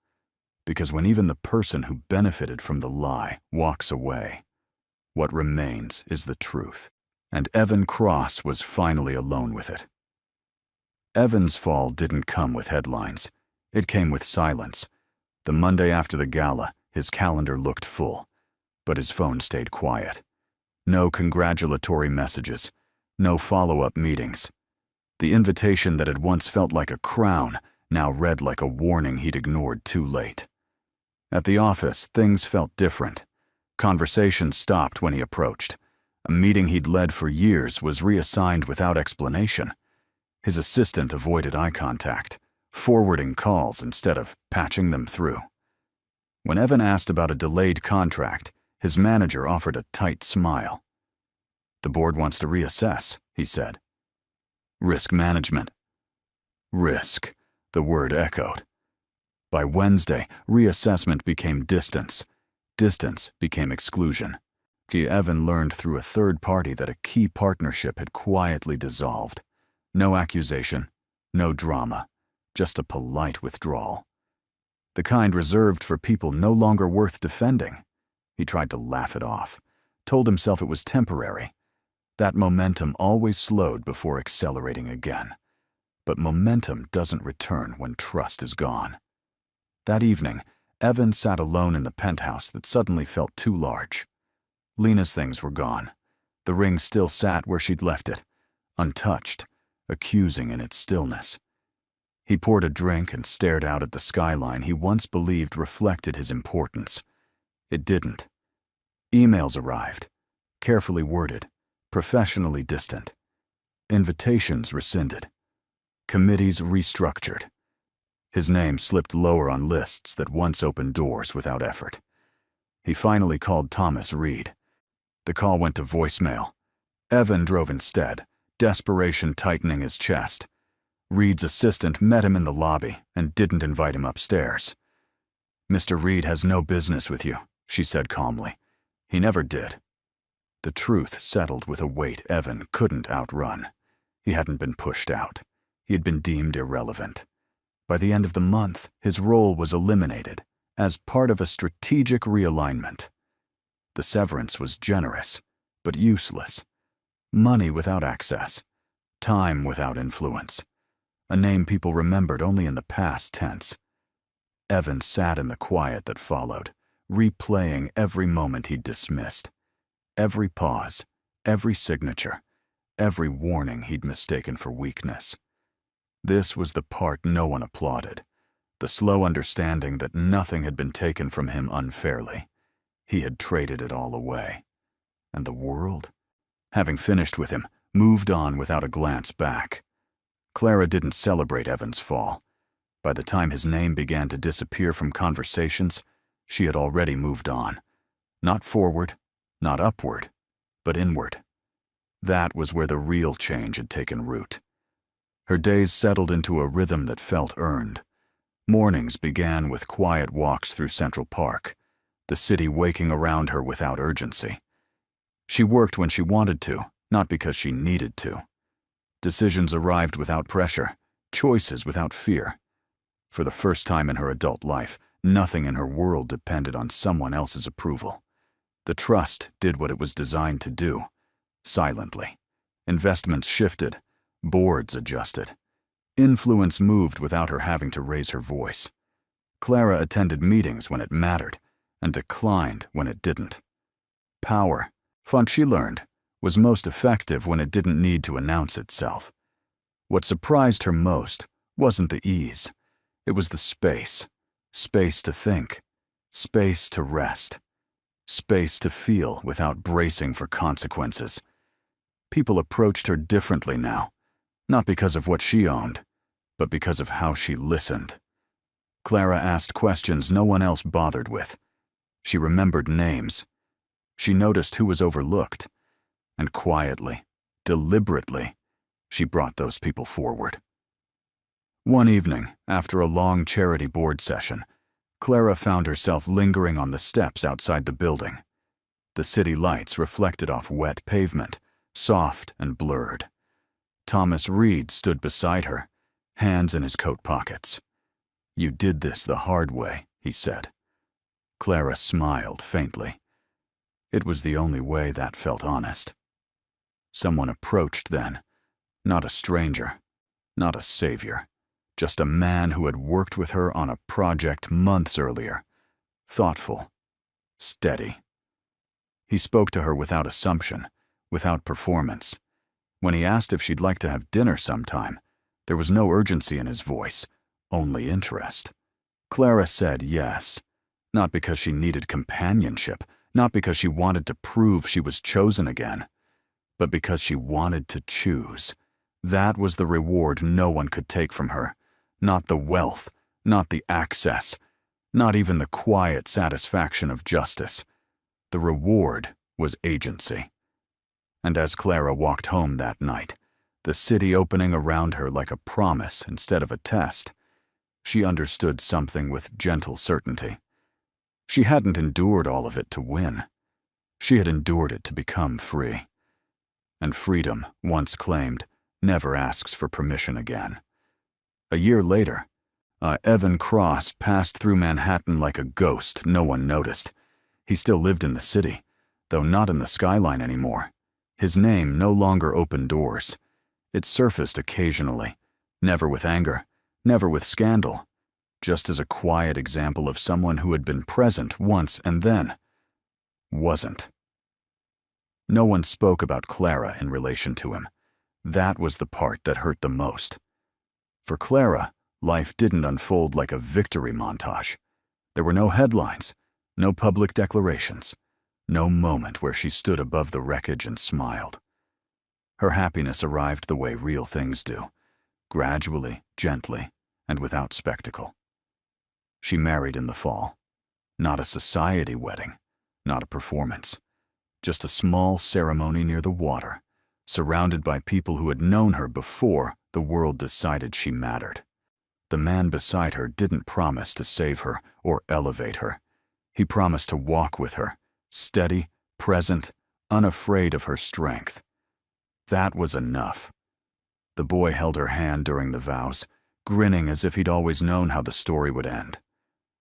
Because when even the person who benefited from the lie walks away, what remains is the truth. And Evan Cross was finally alone with it. Evan's fall didn't come with headlines. It came with silence. The Monday after the gala, his calendar looked full, but his phone stayed quiet. No congratulatory messages, no follow-up meetings. The invitation that had once felt like a crown now read like a warning he'd ignored too late. At the office, things felt different. Conversation stopped when he approached. A meeting he'd led for years was reassigned without explanation. His assistant avoided eye contact, forwarding calls instead of patching them through. When Evan asked about a delayed contract, his manager offered a tight smile. "The board wants to reassess," he said. "Risk management." Risk, the word echoed. By Wednesday, reassessment became distance. Distance became exclusion. Evan learned through a third party that a key partnership had quietly dissolved. No accusation, no drama, just a polite withdrawal. The kind reserved for people no longer worth defending. He tried to laugh it off, told himself it was temporary. That momentum always slowed before accelerating again. But momentum doesn't return when trust is gone. That evening, Evan sat alone in the penthouse that suddenly felt too large. Lena's things were gone. The ring still sat where she'd left it, untouched, accusing in its stillness. He poured a drink and stared out at the skyline he once believed reflected his importance. It didn't. Emails arrived, carefully worded, professionally distant. Invitations rescinded. Committees restructured. His name slipped lower on lists that once opened doors without effort. He finally called Thomas Reed. The call went to voicemail. Evan drove instead, desperation tightening his chest. Reed's assistant met him in the lobby and didn't invite him upstairs. "Mr. Reed has no business with you," she said calmly. "He never did." The truth settled with a weight Evan couldn't outrun. He hadn't been pushed out. He had been deemed irrelevant. By the end of the month, his role was eliminated as part of a strategic realignment. The severance was generous, but useless. Money without access. Time without influence. A name people remembered only in the past tense. Evan sat in the quiet that followed, replaying every moment he'd dismissed. Every pause, every signature, every warning he'd mistaken for weakness. This was the part no one applauded, the slow understanding that nothing had been taken from him unfairly. He had traded it all away. And the world, having finished with him, moved on without a glance back. Clara didn't celebrate Evan's fall. By the time his name began to disappear from conversations, she had already moved on. Not forward, not upward, but inward. That was where the real change had taken root. Her days settled into a rhythm that felt earned. Mornings began with quiet walks through Central Park, the city waking around her without urgency. She worked when she wanted to, not because she needed to. Decisions arrived without pressure, choices without fear. For the first time in her adult life, nothing in her world depended on someone else's approval. The trust did what it was designed to do, silently. Investments shifted, boards adjusted. Influence moved without her having to raise her voice. Clara attended meetings when it mattered and declined when it didn't. Power, she learned, was most effective when it didn't need to announce itself. What surprised her most wasn't the ease. It was the space. Space to think. Space to rest. Space to feel without bracing for consequences. People approached her differently now, not because of what she owned, but because of how she listened. Clara asked questions no one else bothered with. She remembered names. She noticed who was overlooked, and quietly, deliberately, she brought those people forward. One evening, after a long charity board session, Clara found herself lingering on the steps outside the building. The city lights reflected off wet pavement, soft and blurred. Thomas Reed stood beside her, hands in his coat pockets. "You did this the hard way," he said. Clara smiled faintly. It was the only way that felt honest. Someone approached then, not a stranger, not a savior, just a man who had worked with her on a project months earlier. Thoughtful, steady. He spoke to her without assumption, without performance. When he asked if she'd like to have dinner sometime, there was no urgency in his voice, only interest. Clara said yes, not because she needed companionship, not because she wanted to prove she was chosen again, but because she wanted to choose. That was the reward no one could take from her. Not the wealth, not the access, not even the quiet satisfaction of justice. The reward was agency. And as Clara walked home that night, the city opening around her like a promise instead of a test, she understood something with gentle certainty. She hadn't endured all of it to win. She had endured it to become free. And freedom, once claimed, never asks for permission again. A year later, Evan Cross passed through Manhattan like a ghost no one noticed. He still lived in the city, though not in the skyline anymore. His name no longer opened doors. It surfaced occasionally, never with anger, never with scandal, just as a quiet example of someone who had been present once and then wasn't. No one spoke about Clara in relation to him. That was the part that hurt the most. For Clara, life didn't unfold like a victory montage. There were no headlines, no public declarations, no moment where she stood above the wreckage and smiled. Her happiness arrived the way real things do, gradually, gently, and without spectacle. She married in the fall. Not a society wedding, not a performance, just a small ceremony near the water, surrounded by people who had known her before the world decided she mattered. The man beside her didn't promise to save her or elevate her. He promised to walk with her, steady, present, unafraid of her strength. That was enough. The boy held her hand during the vows, grinning as if he'd always known how the story would end.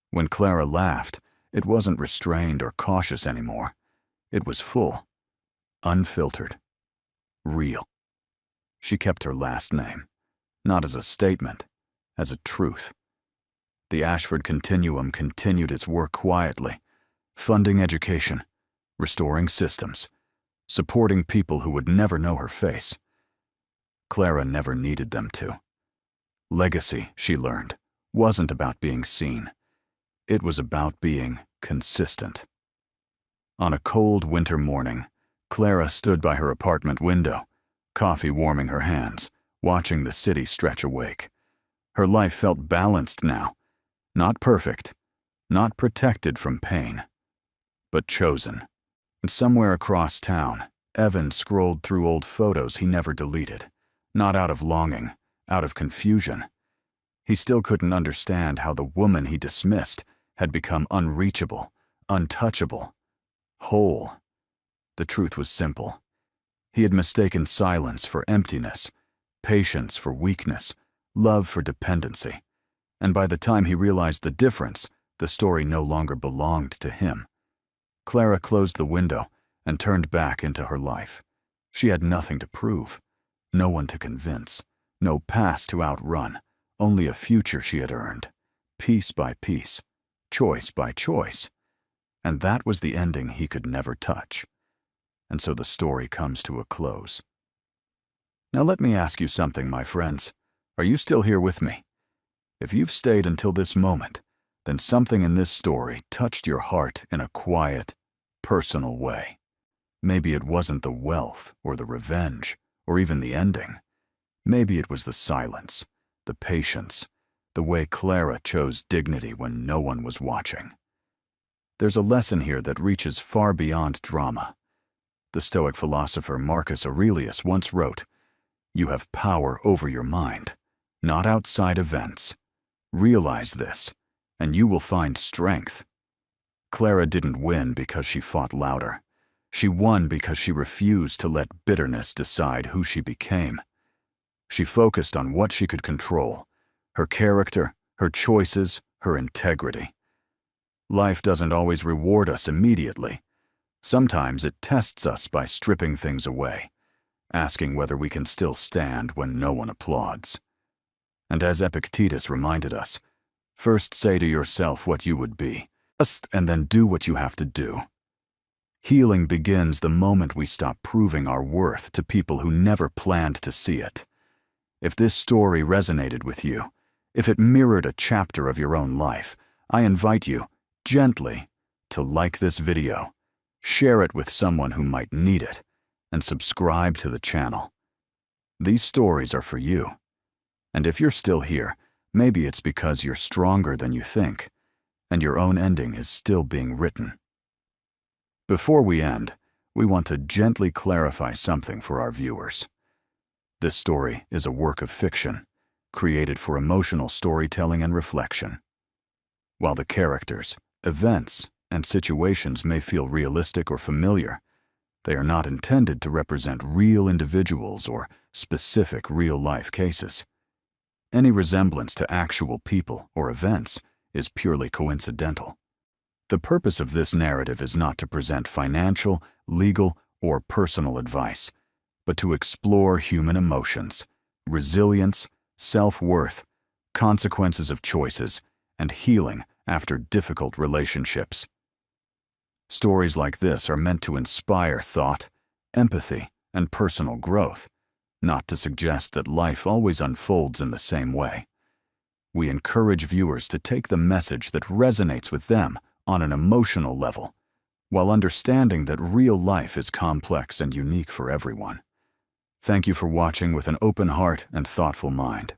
When Clara laughed, it wasn't restrained or cautious anymore. It was full, unfiltered, real. She kept her last name, not as a statement, as a truth. The Ashford Continuum continued its work quietly, funding education, restoring systems, supporting people who would never know her face. Clara never needed them to. Legacy, she learned, wasn't about being seen. It was about being consistent. On a cold winter morning, Clara stood by her apartment window, coffee warming her hands, watching the city stretch awake. Her life felt balanced now. Not perfect, not protected from pain, but chosen. And somewhere across town, Evan scrolled through old photos he never deleted, not out of longing, out of confusion. He still couldn't understand how the woman he dismissed had become unreachable, untouchable, whole. The truth was simple. He had mistaken silence for emptiness, patience for weakness, love for dependency. And by the time he realized the difference, the story no longer belonged to him. Clara closed the window and turned back into her life. She had nothing to prove, no one to convince, no past to outrun, only a future she had earned, piece by piece, choice by choice. And that was the ending he could never touch. And so the story comes to a close. Now let me ask you something, my friends. Are you still here with me? If you've stayed until this moment, then something in this story touched your heart in a quiet, personal way. Maybe it wasn't the wealth or the revenge or even the ending. Maybe it was the silence, the patience, the way Clara chose dignity when no one was watching. There's a lesson here that reaches far beyond drama. The Stoic philosopher Marcus Aurelius once wrote, "You have power over your mind, not outside events. Realize this, and you will find strength." Clara didn't win because she fought louder. She won because she refused to let bitterness decide who she became. She focused on what she could control, her character, her choices, her integrity. Life doesn't always reward us immediately. Sometimes it tests us by stripping things away, asking whether we can still stand when no one applauds. And as Epictetus reminded us, first say to yourself what you would be, and then do what you have to do. Healing begins the moment we stop proving our worth to people who never planned to see it. If this story resonated with you, if it mirrored a chapter of your own life, I invite you, gently, to like this video, share it with someone who might need it, and subscribe to the channel. These stories are for you. And if you're still here, maybe it's because you're stronger than you think, and your own ending is still being written. Before we end, we want to gently clarify something for our viewers. This story is a work of fiction, created for emotional storytelling and reflection. While the characters, events, and situations may feel realistic or familiar, they are not intended to represent real individuals or specific real-life cases. Any resemblance to actual people or events is purely coincidental. The purpose of this narrative is not to present financial, legal, or personal advice, but to explore human emotions, resilience, self-worth, consequences of choices, and healing after difficult relationships. Stories like this are meant to inspire thought, empathy, and personal growth, not to suggest that life always unfolds in the same way. We encourage viewers to take the message that resonates with them on an emotional level, while understanding that real life is complex and unique for everyone. Thank you for watching with an open heart and thoughtful mind.